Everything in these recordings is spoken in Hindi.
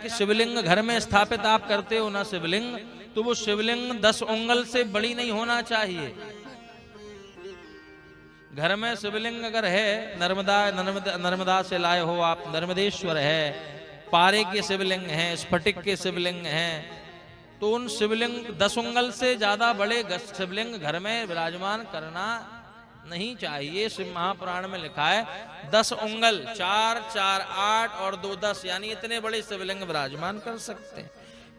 कि शिवलिंग घर में स्थापित आप करते हो ना शिवलिंग, तो वो शिवलिंग 10 उंगल से बड़ी नहीं होना चाहिए। घर में शिवलिंग अगर है, नर्मदा से लाए हो आप, नर्मदेश्वर है, पारे के शिवलिंग हैं, स्फटिक के शिवलिंग हैं, तो उन शिवलिंग 10 उंगल से ज्यादा बड़े शिवलिंग घर में विराजमान करना नहीं चाहिए। शिव महापुराण में लिखा है 10 उंगल, 4 4 8 और 2 10, यानी इतने बड़े शिवलिंग विराजमान कर सकते हैं।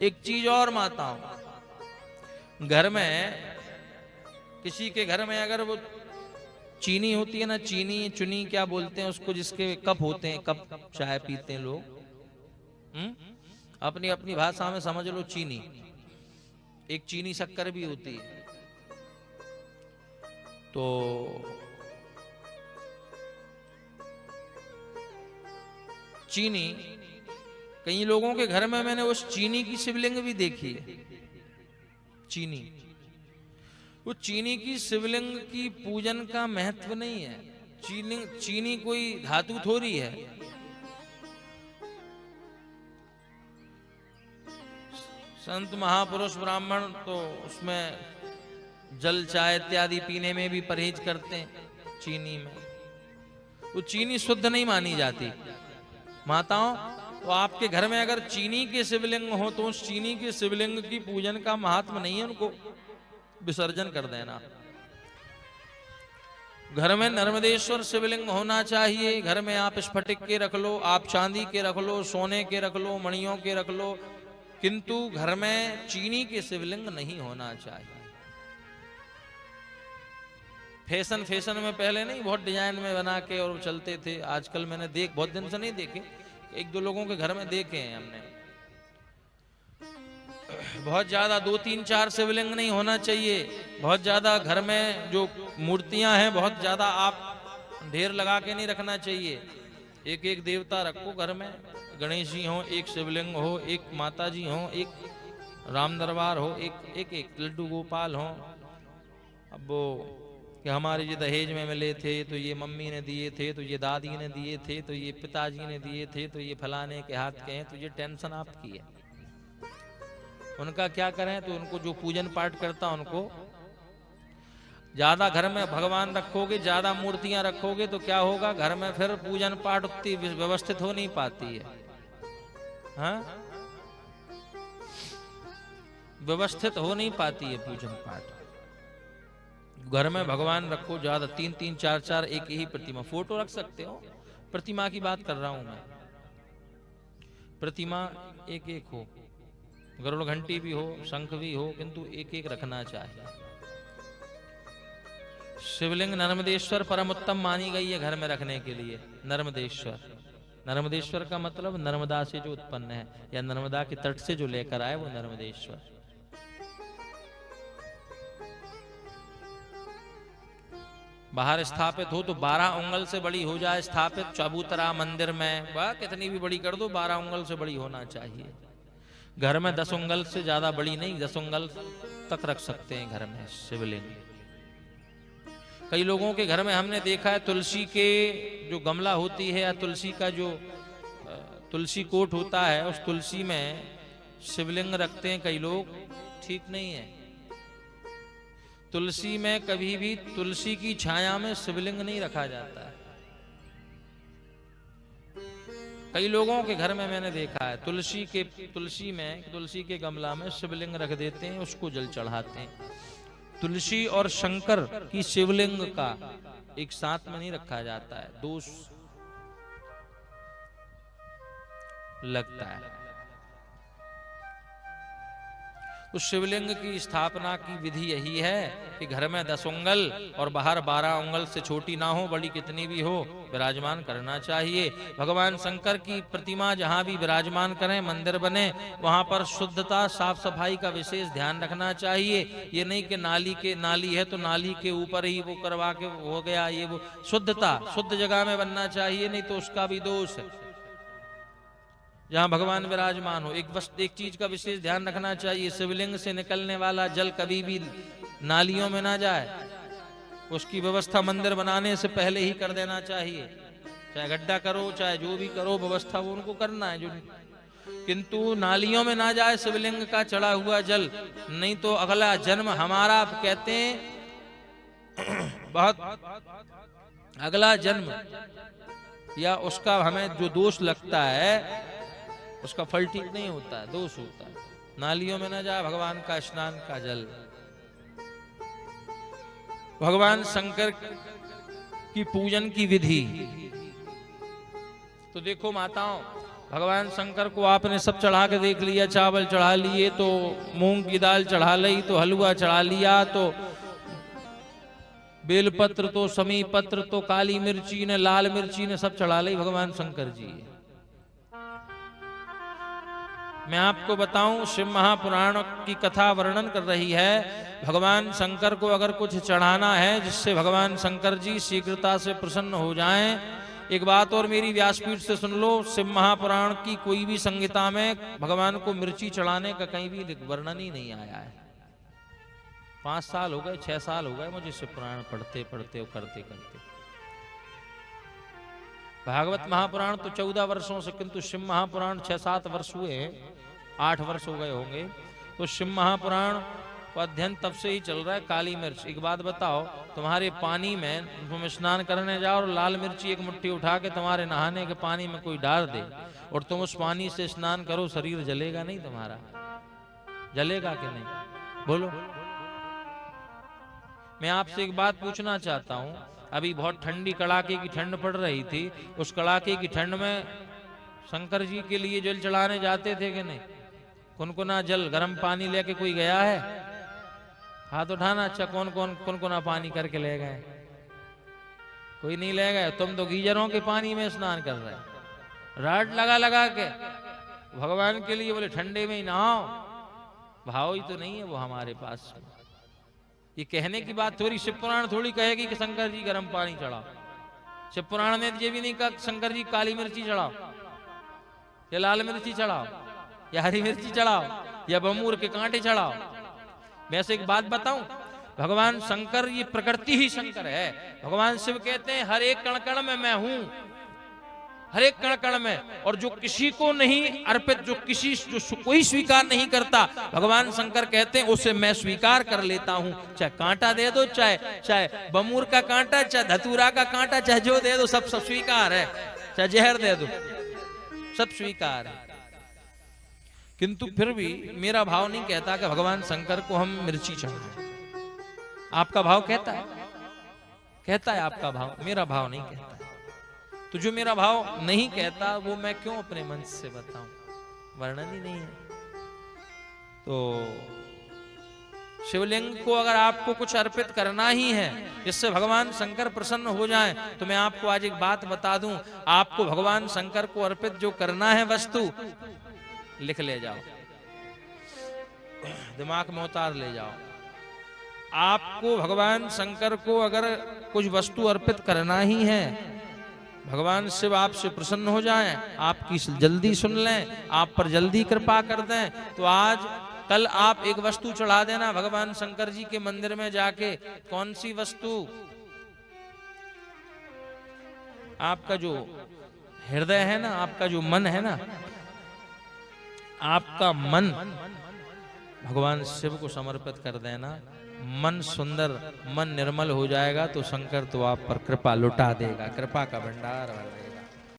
एक चीज और माताओं, घर में किसी के घर में अगर वो चीनी होती है ना, चीनी चुनी क्या बोलते हैं उसको, जिसके कप होते हैं, कप चाय पीते हैं लोग, अपनी अपनी भाषा में समझ लो चीनी, एक चीनी शक्कर भी होती है। तो चीनी, कई लोगों के घर में मैंने उस चीनी की शिवलिंग भी देखी है। चीनी, वो चीनी की शिवलिंग की पूजन का महत्व नहीं है। चीनी कोई धातु थोड़ी है। संत महापुरुष ब्राह्मण तो उसमें जल चाय इत्यादि पीने में भी परहेज करते हैं। चीनी में वो चीनी शुद्ध नहीं मानी जाती। माताओं, तो आपके घर में अगर चीनी के शिवलिंग हो तो उस चीनी के शिवलिंग की पूजन का महात्म नहीं है, उनको विसर्जन कर देना। घर में नर्मदेश्वर शिवलिंग होना चाहिए। घर में आप स्फटिक के रख लो, आप चांदी के रख लो, सोने के रख लो, मणियों के रख लो, किंतु घर में चीनी के शिवलिंग नहीं होना चाहिए। फैशन में पहले नहीं, बहुत डिजाइन में बना के और चलते थे। आजकल मैंने बहुत दिन से नहीं देखे, 1-2 लोगों के घर में देखे हैं हमने। बहुत ज्यादा 2 3 4 शिवलिंग नहीं होना चाहिए। बहुत ज्यादा घर में जो मूर्तियां हैं, बहुत ज्यादा आप ढेर लगा के नहीं रखना चाहिए। एक एक देवता रखो घर में। गणेश जी हो, एक शिवलिंग हो, एक माता जी हो, एक राम दरबार हो, एक लड्डू गोपाल हो। अब वो कि हमारे ये दहेज में मिले थे, तो ये मम्मी ने दिए थे, तो ये दादी ने दिए थे, तो ये पिताजी ने दिए थे, तो ये फलाने के हाथ के हैं, तो ये टेंशन आपकी है। उनका क्या करें? तो उनको जो पूजन पाठ करता उनको, ज्यादा घर में भगवान रखोगे, ज्यादा मूर्तियां रखोगे तो क्या होगा? घर में फिर पूजन पाठ उतनी व्यवस्थित हो नहीं पाती है। हाँ, व्यवस्थित हो नहीं पाती है पूजन पाठ। घर में भगवान रखो ज्यादा, 3 3 4 4, एक ही प्रतिमा। फोटो रख सकते हो, प्रतिमा की बात कर रहा हूं मैं। प्रतिमा एक एक हो, गरुड़ घंटी भी हो, शंख भी हो, किंतु एक एक रखना चाहिए। शिवलिंग नर्मदेश्वर परम उत्तम मानी गई है घर में रखने के लिए। नर्मदेश्वर का मतलब नर्मदा से जो उत्पन्न है, या नर्मदा के तट से जो लेकर आए, वो नर्मदेश्वर। बाहर स्थापित हो तो 12 उंगल से बड़ी हो जाए स्थापित चबूतरा मंदिर में, वह कितनी भी बड़ी कर दो, 12 उंगल से बड़ी होना चाहिए। घर में 10 उंगल से ज्यादा बड़ी नहीं, 10 उंगल तक रख सकते हैं घर में शिवलिंग। कई लोगों के घर में हमने देखा है, तुलसी के जो गमला होती है, या तुलसी का जो तुलसी कोट होता है, उस तुलसी में शिवलिंग रखते हैं कई लोग। ठीक नहीं है। तुलसी में कभी भी, तुलसी की छाया में शिवलिंग नहीं रखा जाता है। कई लोगों के घर में मैंने देखा है, तुलसी के गमला में शिवलिंग रख देते हैं, उसको जल चढ़ाते हैं। तुलसी और शंकर की शिवलिंग का एक साथ में नहीं रखा जाता है, दोष लगता है। उस शिवलिंग की स्थापना की विधि यही है कि घर में 10 उंगल और बाहर 12 उंगल से छोटी ना हो, बड़ी कितनी भी हो, विराजमान करना चाहिए। भगवान शंकर की प्रतिमा जहां भी विराजमान करें, मंदिर बने, वहां पर शुद्धता, साफ सफाई का विशेष ध्यान रखना चाहिए। ये नहीं कि नाली है तो नाली के ऊपर ही वो करवा के हो गया, ये वो। शुद्धता, शुद्ध जगह में बनना चाहिए, नहीं तो उसका भी दोष है। जहां भगवान विराजमान हो, एक चीज का विशेष ध्यान रखना चाहिए, शिवलिंग से निकलने वाला जल कभी भी नालियों में ना जाए। उसकी व्यवस्था मंदिर बनाने से पहले ही कर देना चाहिए। चाहे गड्ढा करो, चाहे जो भी करो, व्यवस्था वो उनको करना है। जो किंतु नालियों में ना जाए शिवलिंग का चढ़ा हुआ जल, नहीं तो अगला जन्म हमारा, कहते हैं बहुत अगला जन्म या उसका हमें जो दोष लगता है उसका फल ठीक नहीं होता है, दोष होता है। नालियों में ना जाए भगवान का स्नान का जल। भगवान शंकर की पूजन की विधि तो देखो माताओं, भगवान शंकर को आपने सब चढ़ा के देख लिया, चावल चढ़ा लिए तो मूंग की दाल चढ़ा ली, तो हलवा चढ़ा लिया, तो बेलपत्र, तो समी पत्र, तो काली मिर्ची ने, लाल मिर्ची ने सब चढ़ा ली भगवान शंकर जी। मैं आपको बताऊं, शिव महापुराण की कथा वर्णन कर रही है, भगवान शंकर को अगर कुछ चढ़ाना है जिससे भगवान शंकर जी शीघ्रता से प्रसन्न हो जाएं। एक बात और मेरी व्यासपीठ से सुन लो, शिव महापुराण की कोई भी संहिता में भगवान को मिर्ची चढ़ाने का कहीं भी वर्णन ही नहीं आया है। 5 साल हो गए, 6 साल हो गए मुझे शिव पुराण पढ़ते पढ़ते और करते करते। भागवत महापुराण तो 14 वर्षों से, किंतु शिव महापुराण 6-7 वर्ष हुए, 8 वर्ष हो गए होंगे। तो शिव महापुराण का अध्ययन तब से ही चल रहा है। काली मिर्च, एक बात बताओ, तुम्हारे पानी में तुम स्नान करने जाओ और लाल मिर्ची एक मुट्ठी उठा के तुम्हारे नहाने के पानी में कोई डाल दे और तुम उस पानी से स्नान करो, शरीर जलेगा नहीं तुम्हारा? जलेगा कि नहीं? बोलो। मैं आपसे एक बात पूछना चाहता हूं, अभी बहुत ठंडी कड़ाके की ठंड पड़ रही थी, उस कड़ाके की ठंड में शंकर जी के लिए जल चढ़ाने जाते थे कि नहीं? कुनकुना जल, गर्म पानी लेके कोई गया है? हाथ उठाना। अच्छा, कौन कौन कुनकुना पानी करके ले गए? कोई नहीं ले गए। तुम तो गीजरों के पानी में स्नान कर रहे, राड लगा लगा के भगवान के लिए बोले ठंडे में ही नहाओ। भाव ही तो नहीं है वो हमारे पास। ये कहने की बात थोड़ी, शिव पुराण थोड़ी कहेगी कि शंकर जी गर्म पानी चढ़ाओ। शिव पुराण ने ये भी नहीं कहा शंकर जी काली मिर्ची चढ़ाओ या लाल मिर्ची चढ़ाओ या हरी मिर्ची चढ़ाओ या बमूर के कांटे चढ़ाओ। वैसे एक बात बताऊं, भगवान शंकर ये प्रकृति ही शंकर है। भगवान शिव कहते हैं हर एक कण कण में मैं हूं, हर एक कण कण में। और जो किसी को नहीं अर्पित, जो कोई स्वीकार नहीं करता, भगवान शंकर कहते हैं उसे मैं स्वीकार कर लेता हूं। चाहे कांटा दे दो, चाहे बमूर का कांटा, चाहे धतूरा का कांटा, चाहे जो दे दो सब स्वीकार है। चाहे जहर दे दो सब स्वीकार है। किंतु फिर भी मेरा भाव नहीं कहता कि भगवान शंकर को हम मिर्ची चढ़ाएं। आपका भाव कहता है? कहता है आपका भाव, मेरा भाव नहीं कहता। तो जो मेरा भाव नहीं कहता वो मैं क्यों अपने मन से बताऊं? वर्णन ही नहीं है। तो शिवलिंग को अगर आपको कुछ अर्पित करना ही है जिससे भगवान शंकर प्रसन्न हो जाएं, तो मैं आपको आज एक बात बता दूं, आपको भगवान शंकर को अर्पित जो करना है वस्तु लिख ले जाओ, दिमाग में उतार ले जाओ। आपको भगवान शंकर को अगर कुछ वस्तु अर्पित करना ही है, भगवान शिव आपसे प्रसन्न हो जाएं, आपकी जल्दी सुन लें, आप पर जल्दी कृपा कर दें, तो आज कल आप एक वस्तु चढ़ा देना भगवान शंकर जी के मंदिर में जाके। कौन सी वस्तु? आपका जो हृदय है ना, आपका जो मन है ना, आपका मन भगवान शिव को समर्पित कर देना। मन सुंदर, मन निर्मल हो जाएगा तो शंकर तो आप पर कृपा लुटा देगा। कृपा का भंडार